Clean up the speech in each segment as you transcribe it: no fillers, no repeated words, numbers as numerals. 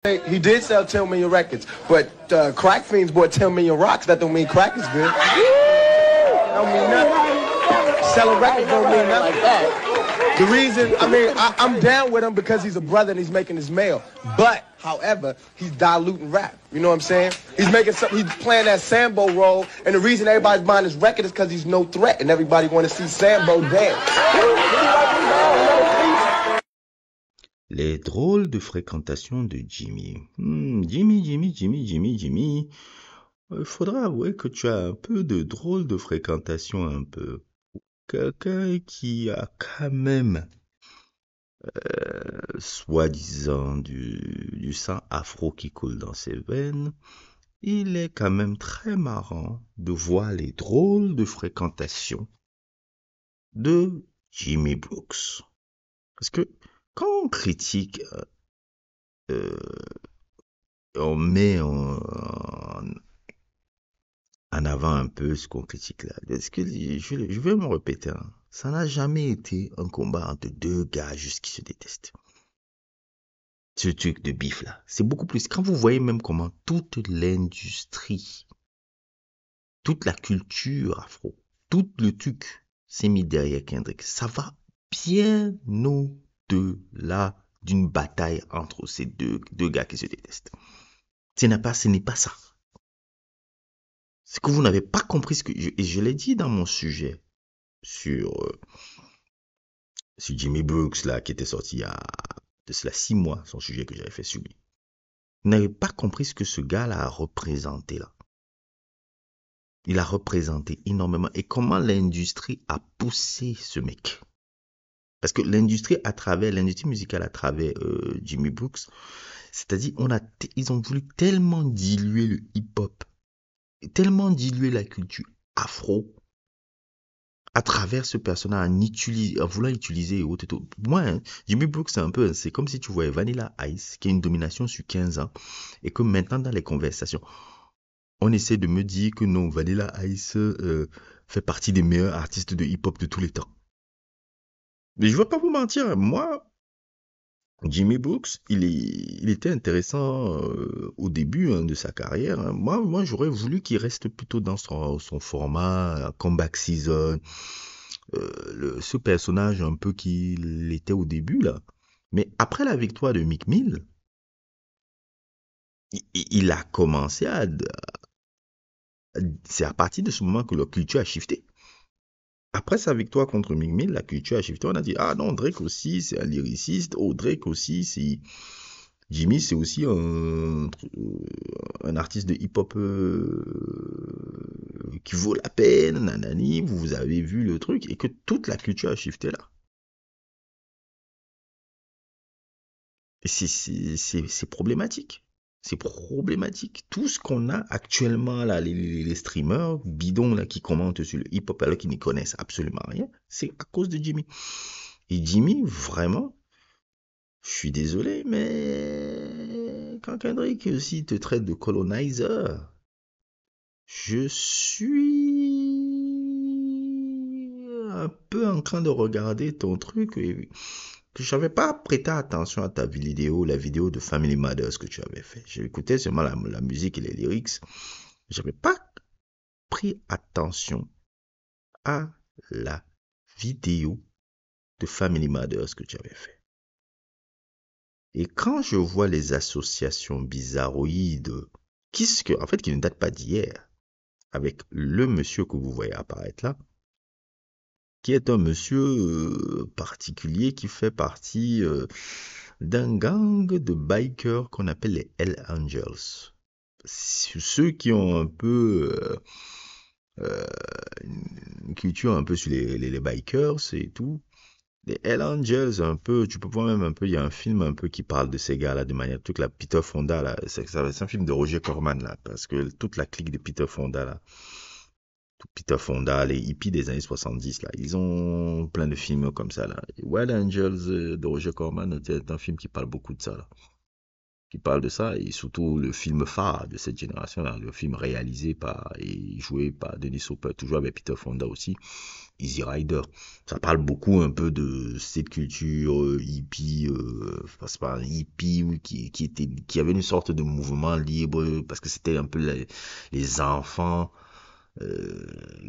He did sell 10 million records, but Crack Fiends bought 10 million rocks. That don't mean crack is good. Don't mean nothing. Selling records don't mean nothing. The reason, I'm down with him because he's a brother and he's making his mail. But, however, he's diluting rap. You know what I'm saying? He's making something, he's playing that Sambo role, and the reason everybody's buying his record is because he's no threat, and everybody want to see Sambo dance. Les drôles de fréquentation de Jimmy. Jimmy. Il faudra avouer que tu as un peu de drôle de fréquentation, un peu. Quelqu'un qui a quand même, soi-disant, du sang afro qui coule dans ses veines. Il est quand même très marrant de voir les drôles de fréquentation de Jimmy Brooks. Parce que quand on critique, on met en avant un peu ce qu'on critique là. Parce que je vais me répéter, hein, ça n'a jamais été un combat entre deux gars juste qui se détestent. Ce truc de bif là, c'est beaucoup plus. Quand vous voyez même comment toute l'industrie, toute la culture afro, tout le truc s'est mis derrière Kendrick, ça va bien au-delà d'une bataille entre ces deux gars qui se détestent. Ce n'est pas ça. C'est que vous n'avez pas compris ce que je l'ai dit dans mon sujet sur Jimmy Brooks là, qui était sorti il y a de cela 6 mois, son sujet que j'avais fait sur lui. Vous n'avez pas compris ce que ce gars-là a représenté là. Il a représenté énormément. Et comment l'industrie a poussé ce mec. Parce que l'industrie musicale à travers Jimmy Brooks, c'est-à-dire ils ont voulu tellement diluer le hip-hop, tellement diluer la culture afro à travers ce personnage en voulant utiliser et autres. Moi, hein, Jimmy Brooks, c'est comme si tu voyais Vanilla Ice qui a une domination sur 15 ans et que maintenant dans les conversations, on essaie de me dire que non, Vanilla Ice fait partie des meilleurs artistes de hip-hop de tous les temps. Mais je ne vais pas vous mentir, moi, Jimmy Brooks, il était intéressant au début de sa carrière. Hein. Moi j'aurais voulu qu'il reste plutôt dans son format Comeback Season, ce personnage un peu qu'il était au début là. Mais après la victoire de Meek Mill, il a commencé c'est à partir de ce moment que la culture a shifté. Après sa victoire contre Meek Mill, la culture a shifté. On a dit, ah non, Drake aussi, c'est un lyriciste. Oh, Drake aussi, c'est... Jimmy, c'est aussi un artiste de hip-hop qui vaut la peine, nanani. Vous avez vu le truc. Et que toute la culture a shifté là. Et c'est problématique. C'est problématique. Tout ce qu'on a actuellement, là, les streamers bidons là, qui commentent sur le hip-hop alors qu'ils n'y connaissent absolument rien, c'est à cause de Jimmy. Et Jimmy, vraiment, je suis désolé, mais quand Kendrick aussi te traite de colonizer, je suis un peu en train de regarder ton truc et que je n'avais pas prêté attention à ta vidéo, la vidéo de Family Matters que tu avais fait. J'écoutais seulement la musique et les lyrics. Je n'avais pas pris attention à la vidéo de Family Matters que tu avais fait. Et quand je vois les associations bizarroïdes, qui ne datent pas d'hier, avec le monsieur que vous voyez apparaître là, qui est un monsieur particulier qui fait partie d'un gang de bikers qu'on appelle les Hell Angels. Ceux qui ont un peu une culture un peu sur les bikers et tout. Les Hell Angels, un peu, tu peux voir même un peu, il y a un film un peu qui parle de ces gars-là de manière, toute la Peter Fonda là, c'est un film de Roger Corman là, parce que toute la clique de Peter Fonda là, Peter Fonda, les hippies des années 70, là, ils ont plein de films comme ça, là. Wild Angels de Roger Corman, c'est un film qui parle beaucoup de ça, là. qui parle de ça, et surtout le film phare de cette génération-là, le film réalisé par et joué par Denis Hopper, toujours avec Peter Fonda aussi, Easy Rider. Ça parle beaucoup un peu de cette culture hippie, c'est pas un hippie qui avait une sorte de mouvement libre, parce que c'était un peu les enfants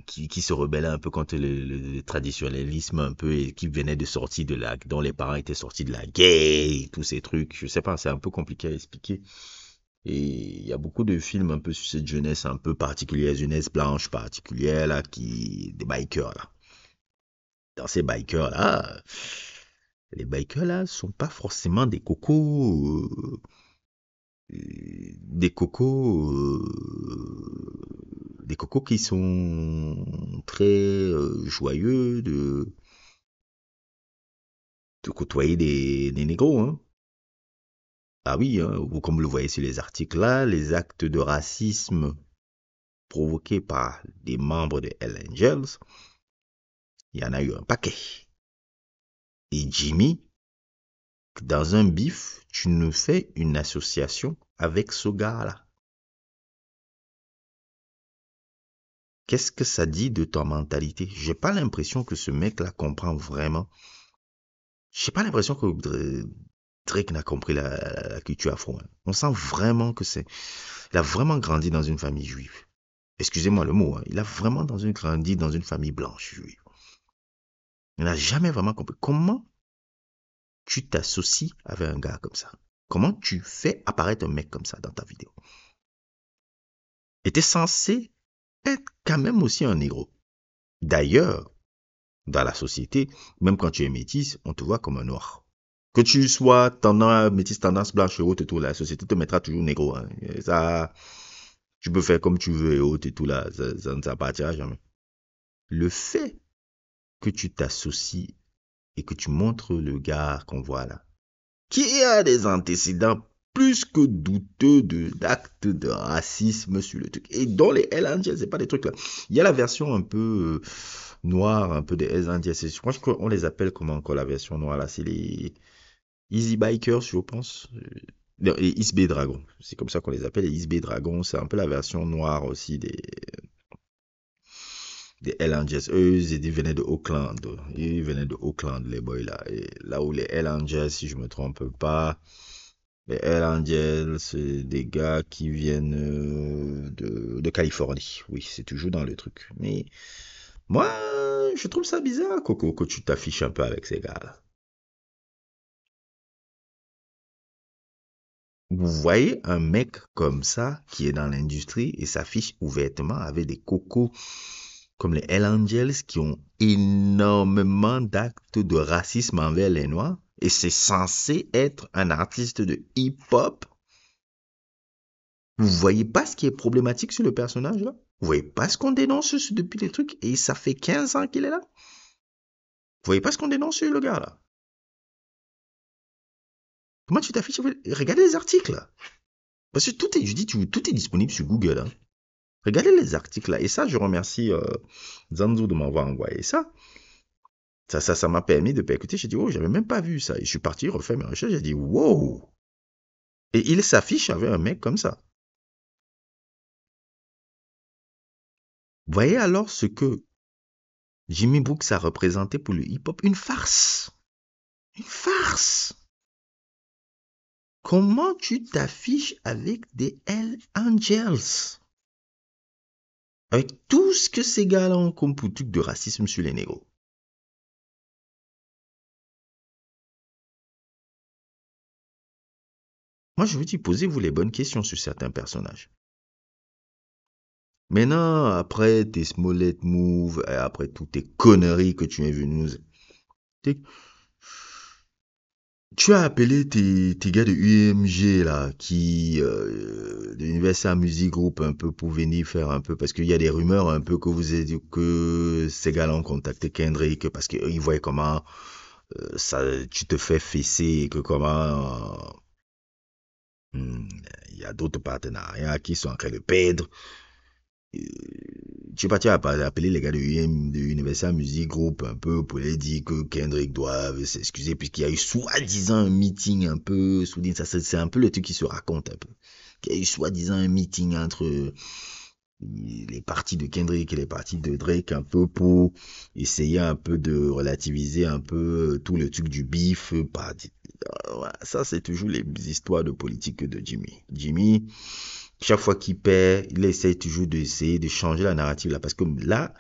qui se rebellaient un peu contre le traditionnalisme un peu et qui venaient de sortir dont les parents étaient sortis de la guerre et tous ces trucs. Je sais pas, c'est un peu compliqué à expliquer. Et il y a beaucoup de films un peu sur cette jeunesse un peu particulière, jeunesse blanche particulière là, des bikers là. Dans ces bikers là, les bikers là sont pas forcément des cocos, des cocos qui sont très joyeux de côtoyer des négros, hein. Ah oui, hein, ou comme vous le voyez sur les articles là, les actes de racisme provoqués par des membres de Hell Angels, il y en a eu un paquet. Et Jimmy, dans un bif, tu nous fais une association avec ce gars-là. Qu'est-ce que ça dit de ta mentalité? J'ai pas l'impression que ce mec-là comprend vraiment. J'ai pas l'impression que Drake n'a compris la culture afro, hein. On sent vraiment que il a vraiment grandi dans une famille juive. Excusez-moi le mot, hein. Il a vraiment grandi dans une famille blanche juive. Il n'a jamais vraiment compris. Comment tu t'associes avec un gars comme ça? Comment tu fais apparaître un mec comme ça dans ta vidéo? Et t'es censé être quand même aussi un négro. D'ailleurs, dans la société, même quand tu es métis, on te voit comme un noir. Que tu sois tendance, métis, tendance blanche et haute et tout, la société te mettra toujours négro, hein. Et ça, tu peux faire comme tu veux et haute et tout, là, ça ne s'appartira jamais. Le fait que tu t'associes et que tu montres le gars qu'on voit là, qui a des antécédents plus que douteux d'actes de racisme sur le truc. Et dans les Hell Angels, c'est pas des trucs là. Il y a la version un peu noire, un peu des Hell Angels. Je crois qu'on les appelle comment encore la version noire là? C'est les Easy Bikers, je pense. Les East Bay Dragons. C'est comme ça qu'on les appelle, les East Bay Dragons. C'est un peu la version noire aussi des Hell Angels. Eux, ils venaient de Oakland. Ils venaient de Oakland, les boys là. Et là où les Hell Angels, si je me trompe pas, les Hell Angels, c'est des gars qui viennent de Californie. Oui, c'est toujours dans le truc. Mais moi, je trouve ça bizarre, Coco, que tu t'affiches un peu avec ces gars-là. Vous voyez un mec comme ça qui est dans l'industrie et s'affiche ouvertement avec des cocos comme les Hell Angels qui ont énormément d'actes de racisme envers les Noirs et c'est censé être un artiste de hip-hop. Vous voyez pas ce qui est problématique sur le personnage là? Vous voyez pas ce qu'on dénonce depuis les trucs et ça fait 15 ans qu'il est là? Vous voyez pas ce qu'on dénonce sur le gars là? Comment tu t'affiches? Regardez les articles là. Parce que tout est, je dis, tout est disponible sur Google, hein. Regardez les articles là. Et ça, je remercie Zanzo de m'avoir envoyé ça. Ça m'a permis de percuter. J'ai dit, oh, j'avais même pas vu ça. Et je suis parti refaire mes recherches. J'ai dit, wow. Et il s'affiche avec un mec comme ça. Voyez alors ce que Jimmy Brooks a représenté pour le hip-hop. Une farce. Une farce. Comment tu t'affiches avec des Hell Angels? Avec tout ce que ces gars-là ont comme politique de racisme sur les négros. Moi, je vous dis, posez-vous les bonnes questions sur certains personnages. Maintenant, après tes Smollett Move, et après toutes tes conneries que tu es venu nous... Tu as appelé tes gars de UMG, là, de Universal Music Group, un peu, pour venir faire un peu, parce qu'il y a des rumeurs un peu que ces gars-là ont contacté Kendrick, parce qu'ils voyaient comment tu te fais fesser, et que comment... il y a d'autres partenariats qui sont en train de perdre. tu es parti appeler les gars de Universal Music Group un peu pour les dire que Kendrick doit s'excuser puisqu'il y a eu soi-disant un meeting un peu, ça c'est un peu le truc qui se raconte un peu. Il y a eu soi-disant un meeting entre les parties de Kendrick et les parties de Drake un peu pour essayer un peu de relativiser un peu tout le truc du beef. Ça c'est toujours les histoires de politique de Jimmy. Jimmy, chaque fois qu'il perd, il essaie toujours d'essayer de changer la narrative là parce que là,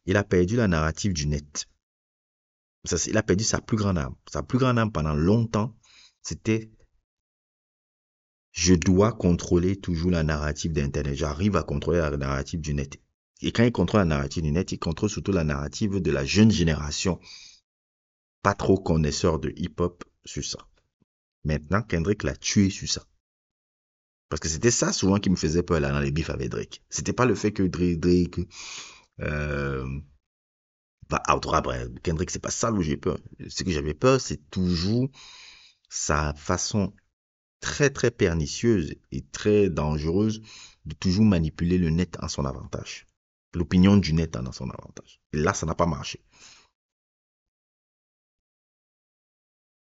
il a perdu la narrative du net. Il a perdu sa plus grande arme. Sa plus grande arme pendant longtemps, c'était je dois contrôler toujours la narrative d'Internet. J'arrive à contrôler la narrative du net. Et quand il contrôle la narrative du net, il contrôle surtout la narrative de la jeune génération. Pas trop connaisseur de hip-hop sur ça. Maintenant, Kendrick l'a tué sur ça. Parce que c'était ça souvent qui me faisait peur là dans les bifs avec Drake. C'était pas le fait que Drake Kendrick, c'est pas ça où j'ai peur. Ce que j'avais peur, c'est toujours sa façon très très pernicieuse et très dangereuse de toujours manipuler le net en son avantage. L'opinion du net en son avantage. Et là, ça n'a pas marché.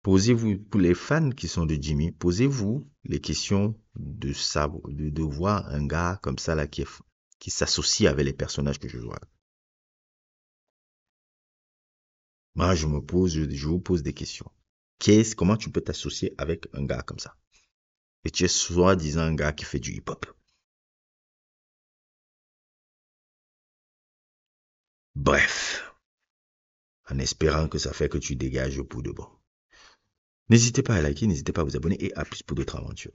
Posez-vous, pour les fans qui sont de Jimmy, posez-vous les questions de voir un gars comme ça là qui s'associe avec les personnages que je joue. Moi, je vous pose des questions. Comment tu peux t'associer avec un gars comme ça? Et tu es soi-disant un gars qui fait du hip-hop. Bref, en espérant que ça fait que tu dégages pour de bon. N'hésitez pas à liker, n'hésitez pas à vous abonner et à plus pour d'autres aventures.